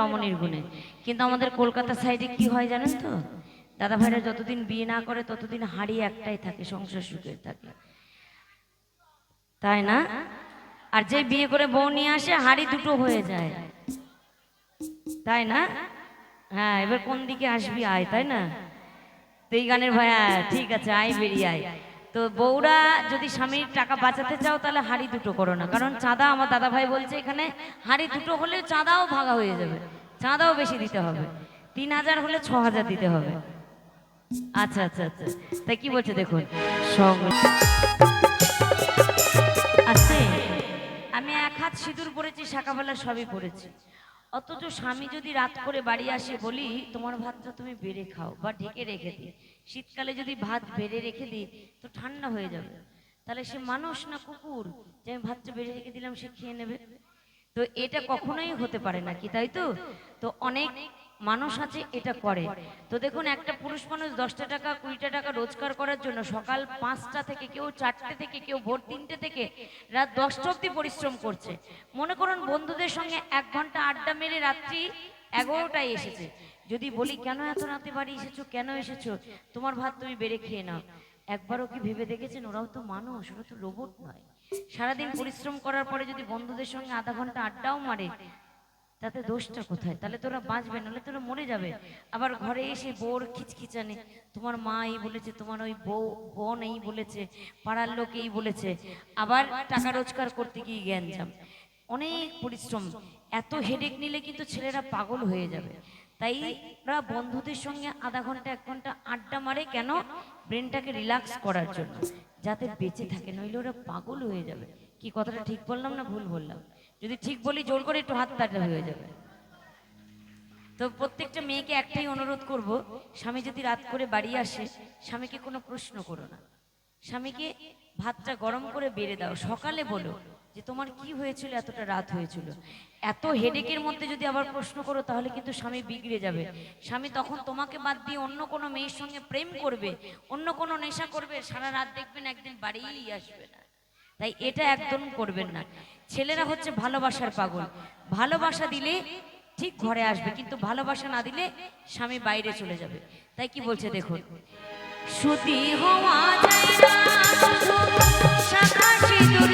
রমণীর গুণে। কিন্তু আমাদের কলকাতা সাইডে কি হয় জানেন তো, দাদা ভাইরা যতদিন বিয়ে না করে ততদিন হাঁড়ি একটাই থাকে, সংসার সুখের থাকে, তাই না? আর যে বিয়ে করে বউ নিয়ে আসে হাঁড়ি দুটো হয়ে যায়, তাই না? হ্যাঁ, এবার কোন দিকে আসবি আয়, তাই না? তো এই গানের ভাইয়া ঠিক আছে, আয় বেরিয়ে আয়। তো বউরা যদি স্বামীর টাকা বাঁচাতে চাও তাহলে হাঁড়ি দুটো করো না, কারণ চাঁদা, আমার দাদা ভাই বলছে এখানে হাঁড়ি দুটো হলে চাঁদাও ভাগা হয়ে যাবে, চাঁদাও বেশি দিতে হবে, 3000 হলে 6000 দিতে হবে। আচ্ছা আচ্ছা আচ্ছা, তাই কি বলছে দেখুন। সঙ্গে আছে, আমি এক হাত সিঁদুর পরেছি, শাঁখাবেলা সবই পরেছি, অথচ স্বামী যদি রাত করে বাড়ি আসে বলি তোমার ভাতটা তুমি বেড়ে খাও বা ঢেকে রেখে দিই, শীতকালে যদি ভাত বেড়ে রেখে দিই তো ঠান্ডা হয়ে যাবে, তাহলে সে মানুষ না কুকুর যে আমি ভাতটা বেড়ে রেখে দিলাম সে খেয়ে নেবে? তো এটা কখনোই হতে পারে না, কি তাই তো? তো অনেক মানুষ আছে এটা করে। তো দেখুন, একটা পুরুষ মানুষ 10টা টাকা 20টা টাকা রোজগার করার জন্য সকাল 5টা থেকে, কেউ 4টে থেকে, কেউ ভোর 3টে থেকে রাত 10টা অব্দি পরিশ্রম করছে। মনে করুন বন্ধুদের সঙ্গে 1 ঘন্টা আড্ডা মেরে রাত্রি 11টায় এসেছে, যদি বলি কেন এত রাতে বাড়ি এসেছো, কেন এসেছো, তোমার ভাত তুমি বেড়ে খেয়ে নাও, একবারও কি ভেবে দেখেছেন ওরাও তো মানুষ, ওরা তো রোবট নয়। সারাদিন পরিশ্রম করার পরে যদি বন্ধুদের সঙ্গে আধা ঘন্টা আড্ডাও মারে, তাতে দোষটা কোথায়? তাহলে তোরা বাঁচবে, নাহলে তোরা মরে যাবে। আবার ঘরে এসে বোর খিচখিচানি, তোমার মা এই বলেছে, তোমার ওই বউ বোন এই বলেছে, পাড়ার লোক এই বলেছে, আবার টাকা রোজগার করতে গিয়ে জ্ঞানজাম, অনেক পরিশ্রম, এত হেডেক নিলে কিন্তু ছেলেরা পাগল হয়ে যাবে। তাই ওরা বন্ধুদের সঙ্গে আধা ঘন্টা 1 ঘন্টা আড্ডা মারে, কেন? ব্রেনটাকে রিল্যাক্স করার জন্য, যাতে বেঁচে থাকে, নইলে ওরা পাগল হয়ে যাবে। কি কথাটা ঠিক বললাম না ভুল বললাম? যদি ঠিক বলি জোর করে একটু হাত তাটা হয়ে যাবে। তো প্রত্যেকটা মেয়েকে একটাই অনুরোধ করব, স্বামী যদি রাত করে বাড়ি আসে, স্বামীকে কোনো প্রশ্ন করো না, স্বামীকে ভাতটা গরম করে বেড়ে দাও, সকালে বলো যে তোমার কি হয়েছিল, এতটা রাত হয়েছিল। এত হেডেকের মধ্যে যদি আবার প্রশ্ন করো তাহলে কিন্তু স্বামী বিগড়ে যাবে। স্বামী তখন তোমাকে বাদ দিয়ে অন্য কোনো মেয়ের সঙ্গে প্রেম করবে, অন্য কোনো নেশা করবে, সারা রাত দেখবেন একদিন বাড়িই আসবে না। তাই এটা একদম করবেন না। ছেলেরা হচ্ছে ভালোবাসার পাগল, ভালোবাসা দিলে ঠিক ঘরে আসবে, কিন্তু ভালোবাসা না দিলে স্বামী বাইরে চলে যাবে। তাই কি বলছে দেখুন, সুতি হওয়া যায় না শুধু শাঁখা সিঁদুর